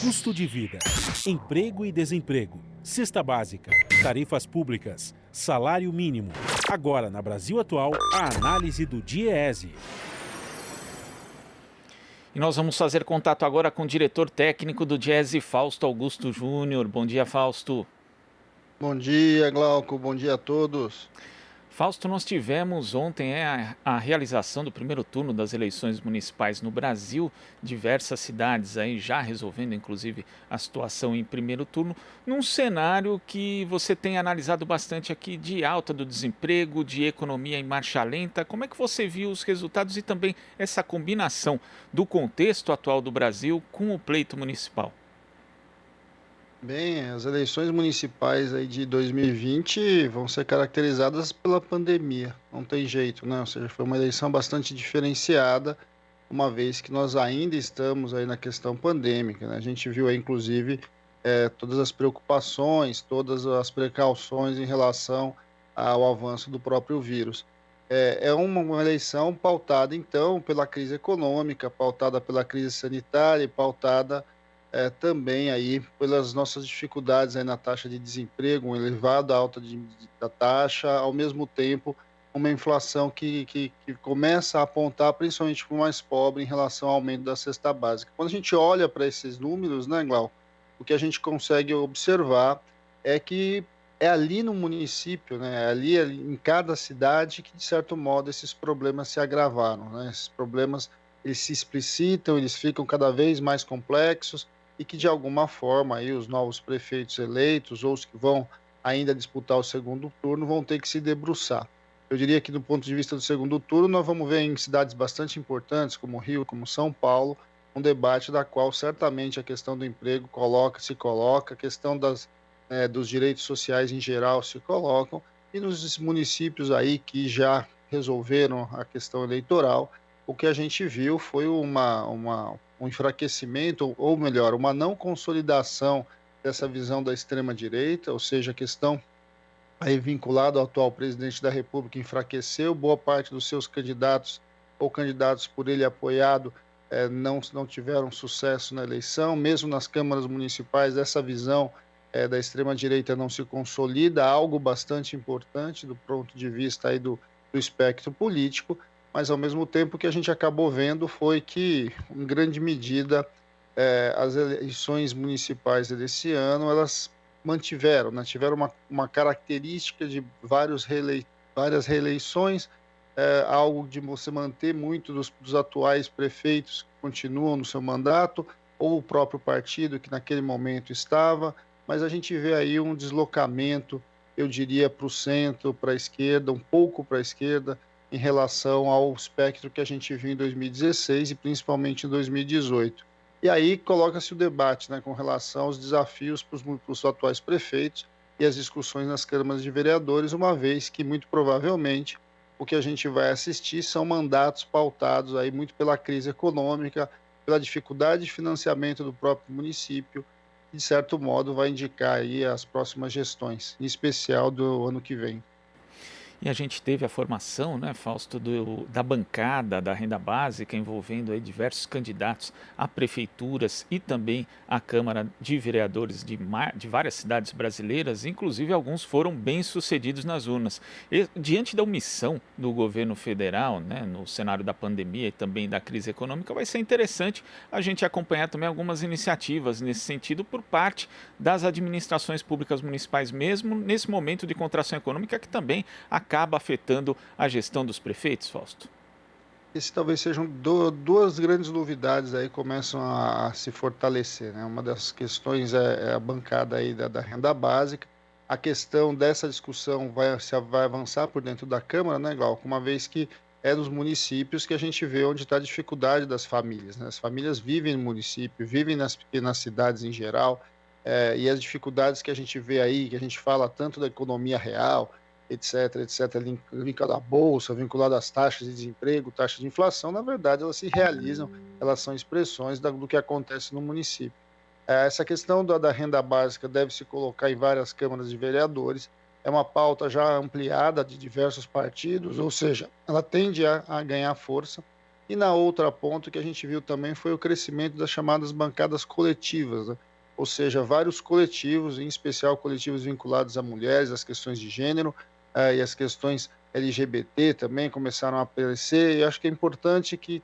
Custo de vida, emprego e desemprego, cesta básica, tarifas públicas, salário mínimo. Agora, na Brasil Atual, a análise do DIEESE. E nós vamos fazer contato agora com o diretor técnico do DIEESE, Fausto Augusto Júnior. Bom dia, Fausto. Bom dia, Glauco. Bom dia a todos. Fausto, nós tivemos ontem a realização do primeiro turno das eleições municipais no Brasil, diversas cidades aí já resolvendo inclusive a situação em primeiro turno, num cenário que você tem analisado bastante aqui de alta do desemprego, de economia em marcha lenta. Como é que você viu os resultados e também essa combinação do contexto atual do Brasil com o pleito municipal? Bem, as eleições municipais aí de 2020 vão ser caracterizadas pela pandemia. Não tem jeito, né? Ou seja, foi uma eleição bastante diferenciada, uma vez que nós ainda estamos aí na questão pandêmica, né? A gente viu aí, inclusive, todas as preocupações, todas as precauções em relação ao avanço do próprio vírus. É uma eleição pautada, então, pela crise econômica, pautada pela crise sanitária e pautada também aí pelas nossas dificuldades aí na taxa de desemprego, um elevado alta da taxa, ao mesmo tempo uma inflação que começa a apontar principalmente para o mais pobre em relação ao aumento da cesta básica. Quando a gente olha para esses números, né, Glau, o que a gente consegue observar é que é ali no município, né, ali em cada cidade que, de certo modo, esses problemas se agravaram, né? Esses problemas, eles se explicitam, eles ficam cada vez mais complexos, e que de alguma forma aí os novos prefeitos eleitos ou os que vão ainda disputar o segundo turno vão ter que se debruçar. Eu diria que do ponto de vista do segundo turno, nós vamos ver em cidades bastante importantes, como Rio, como São Paulo, um debate da qual certamente a questão do emprego se coloca, a questão dos direitos sociais em geral se colocam, e nos municípios aí que já resolveram a questão eleitoral, o que a gente viu foi um enfraquecimento, ou melhor, uma não consolidação dessa visão da extrema-direita, ou seja, a questão aí vinculada ao atual presidente da República enfraqueceu, boa parte dos seus candidatos ou candidatos por ele apoiado não tiveram sucesso na eleição, mesmo nas câmaras municipais, essa visão da extrema-direita não se consolida, algo bastante importante do ponto de vista aí do espectro político, mas ao mesmo tempo o que a gente acabou vendo foi que, em grande medida, as eleições municipais desse ano, elas mantiveram, né, tiveram uma característica de várias reeleições, algo de você manter muito dos atuais prefeitos que continuam no seu mandato, ou o próprio partido que naquele momento estava, mas a gente vê aí um deslocamento, eu diria, para o centro, para a esquerda, um pouco para a esquerda, em relação ao espectro que a gente viu em 2016 e principalmente em 2018. E aí coloca-se o debate, né, com relação aos desafios para os atuais prefeitos e as discussões nas câmaras de vereadores, uma vez que, muito provavelmente, o que a gente vai assistir são mandatos pautados aí muito pela crise econômica, pela dificuldade de financiamento do próprio município, que, de certo modo, vai indicar aí as próximas gestões, em especial do ano que vem. E a gente teve a formação, né, Fausto, da bancada da renda básica, envolvendo aí diversos candidatos a prefeituras e também à Câmara de Vereadores de várias cidades brasileiras, inclusive alguns foram bem-sucedidos nas urnas. E, diante da omissão do governo federal, né, no cenário da pandemia e também da crise econômica, vai ser interessante a gente acompanhar também algumas iniciativas nesse sentido por parte das administrações públicas municipais, mesmo nesse momento de contração econômica que também acaba afetando a gestão dos prefeitos, Fausto? Esse talvez sejam duas grandes novidades aí começam a se fortalecer, né? Uma das questões é a bancada aí da renda básica. A questão dessa discussão vai avançar por dentro da Câmara, né, Glauco? Uma vez que é nos municípios que a gente vê onde está a dificuldade das famílias, né? As famílias vivem no município, vivem nas pequenas cidades em geral, e as dificuldades que a gente vê aí, que a gente fala tanto da economia real, etc., vinculado à bolsa, vinculado às taxas de desemprego, taxas de inflação, na verdade, elas se realizam, elas são expressões do que acontece no município. Essa questão da renda básica deve se colocar em várias câmaras de vereadores, é uma pauta já ampliada de diversos partidos, ou seja, ela tende a ganhar força, E na outra ponta, o que a gente viu também foi o crescimento das chamadas bancadas coletivas, né? Ou seja, vários coletivos, em especial coletivos vinculados a mulheres, às questões de gênero, e as questões LGBT também começaram a aparecer. E acho que é importante que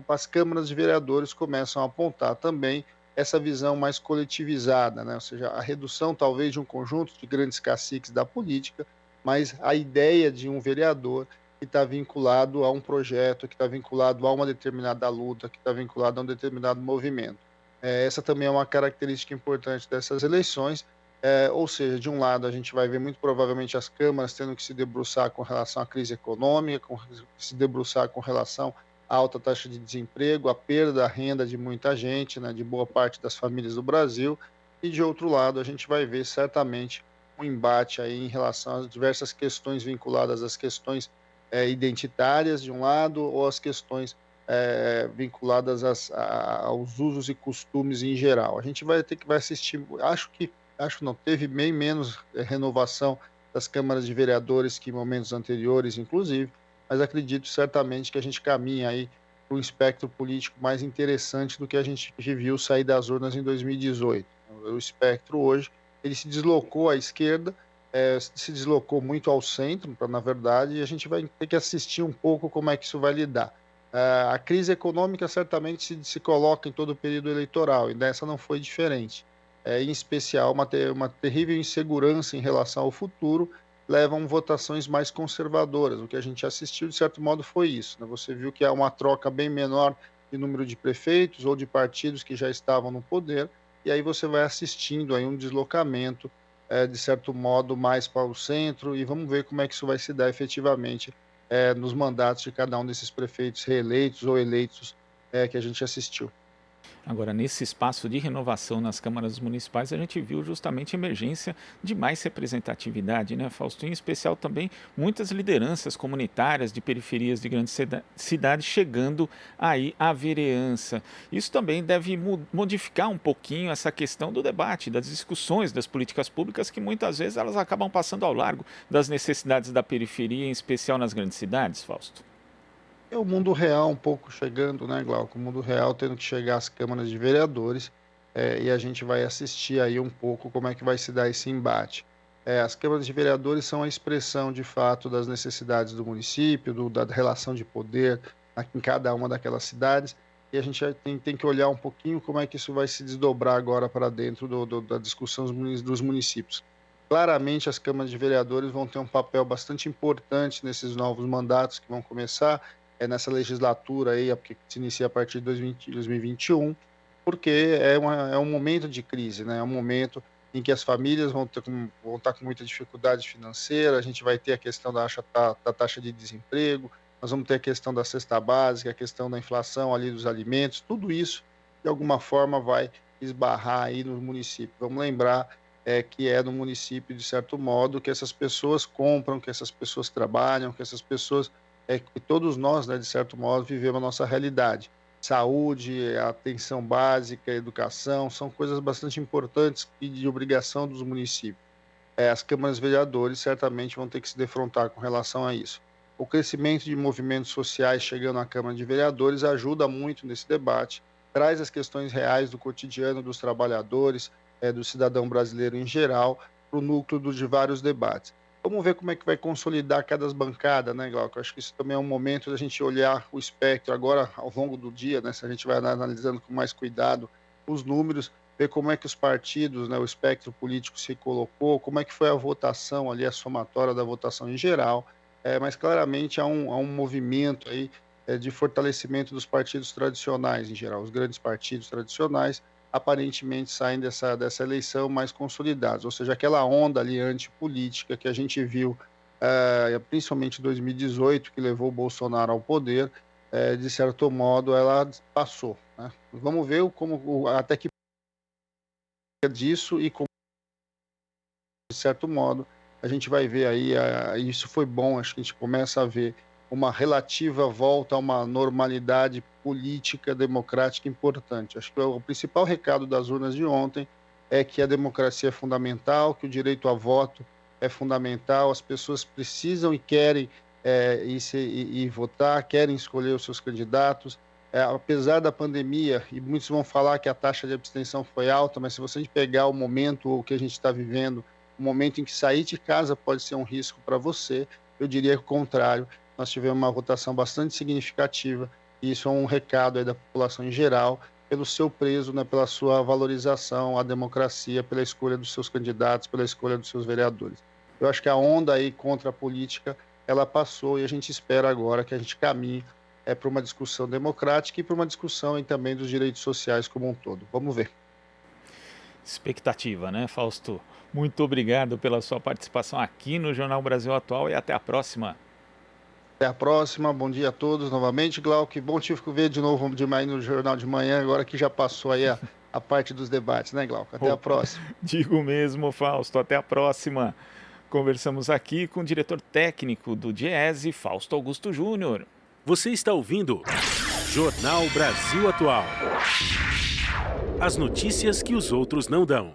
as câmaras de vereadores começam a apontar também essa visão mais coletivizada, né? Ou seja, a redução talvez de um conjunto de grandes caciques da política, mas a ideia de um vereador que está vinculado a um projeto, que está vinculado a uma determinada luta, que está vinculado a um determinado movimento. Essa também é uma característica importante dessas eleições, ou seja, de um lado a gente vai ver muito provavelmente as câmaras tendo que se debruçar com relação à crise econômica, se debruçar com relação à alta taxa de desemprego, a perda da renda de muita gente, né, de boa parte das famílias do Brasil, e de outro lado a gente vai ver certamente um embate aí em relação às diversas questões vinculadas às questões identitárias de um lado ou as questões vinculadas aos usos e costumes em geral. A gente vai ter que vai assistir, acho não, teve bem menos renovação das câmaras de vereadores que em momentos anteriores, inclusive, mas acredito certamente que a gente caminha aí para um espectro político mais interessante do que a gente viu sair das urnas em 2018. O espectro hoje, ele se deslocou à esquerda, se deslocou muito ao centro, na verdade, e a gente vai ter que assistir um pouco como é que isso vai lidar. A crise econômica certamente se coloca em todo o período eleitoral, e dessa não foi diferente. Em especial, uma terrível insegurança em relação ao futuro levam votações mais conservadoras. O que a gente assistiu, de certo modo, foi isso, né? Você viu que há uma troca bem menor de número de prefeitos ou de partidos que já estavam no poder, e aí você vai assistindo aí um deslocamento de certo modo, mais para o centro, e vamos ver como é que isso vai se dar efetivamente nos mandatos de cada um desses prefeitos reeleitos ou eleitos que a gente assistiu. Agora, nesse espaço de renovação nas câmaras municipais, a gente viu justamente a emergência de mais representatividade, né, Fausto? Em especial também muitas lideranças comunitárias de periferias de grandes cidades chegando aí à vereança. Isso também deve modificar um pouquinho essa questão do debate, das discussões das políticas públicas, que muitas vezes elas acabam passando ao largo das necessidades da periferia, em especial nas grandes cidades, Fausto. É o mundo real um pouco chegando, né, Glauco? O mundo real tendo que chegar às câmaras de vereadores, e a gente vai assistir aí um pouco como é que vai se dar esse embate. As câmaras de vereadores são a expressão, de fato, das necessidades do município, da relação de poder em cada uma daquelas cidades, e a gente tem que olhar um pouquinho como é que isso vai se desdobrar agora para dentro da discussão dos municípios. Claramente, as câmaras de vereadores vão ter um papel bastante importante nesses novos mandatos que vão começar, nessa legislatura aí, porque se inicia a partir de 2021, porque é um momento de crise, né? É um momento em que as famílias vão estar com muita dificuldade financeira, a gente vai ter a questão da taxa de desemprego, nós vamos ter a questão da cesta básica, a questão da inflação ali dos alimentos, tudo isso, de alguma forma, vai esbarrar aí no município. Vamos lembrar que é no município, de certo modo, que essas pessoas compram, que essas pessoas trabalham, que essas pessoas que todos nós, né, de certo modo, vivemos a nossa realidade. Saúde, atenção básica, educação, são coisas bastante importantes e de obrigação dos municípios. As câmaras vereadores certamente vão ter que se defrontar com relação a isso. O crescimento de movimentos sociais chegando à Câmara de Vereadores ajuda muito nesse debate, traz as questões reais do cotidiano dos trabalhadores, do cidadão brasileiro em geral, para o núcleo de vários debates. Vamos ver como é que vai consolidar cada bancada, né, Glauco? Acho que isso também é um momento da gente olhar o espectro agora ao longo do dia, né? Se a gente vai analisando com mais cuidado os números, ver como é que os partidos, né, o espectro político se colocou, como é que foi a votação ali, a somatória da votação em geral, mas claramente há um movimento aí de fortalecimento dos partidos tradicionais em geral, os grandes partidos tradicionais aparentemente saem dessa eleição mais consolidados, ou seja, aquela onda ali antipolítica que a gente viu, principalmente em 2018, que levou o Bolsonaro ao poder, de certo modo ela passou, né? Vamos ver até que disso e como, de certo modo, a gente vai ver aí, isso foi bom, acho que a gente começa a ver uma relativa volta a uma normalidade política democrática importante. Acho que o principal recado das urnas de ontem é que a democracia é fundamental, que o direito a voto é fundamental, as pessoas precisam e querem e votar, querem escolher os seus candidatos. Apesar da pandemia, e muitos vão falar que a taxa de abstenção foi alta, mas se você pegar o momento o que a gente está vivendo, o momento em que sair de casa pode ser um risco para você, eu diria que o contrário. Nós tivemos uma votação bastante significativa, e isso é um recado aí da população em geral, pelo seu preço, né, pela sua valorização à democracia, pela escolha dos seus candidatos, pela escolha dos seus vereadores. Eu acho que a onda aí contra a política, ela passou, e a gente espera agora que a gente caminhe para uma discussão democrática e para uma discussão também dos direitos sociais como um todo. Vamos ver. Expectativa, né, Fausto? Muito obrigado pela sua participação aqui no Jornal Brasil Atual e até a próxima. Até a próxima, bom dia a todos novamente, Glauco. Bom te ver de novo demais no Jornal de Manhã, agora que já passou aí a parte dos debates, né, Glauco? Até a próxima. Digo mesmo, Fausto, até a próxima. Conversamos aqui com o diretor técnico do Diese, Fausto Augusto Júnior. Você está ouvindo Jornal Brasil Atual. As notícias que os outros não dão.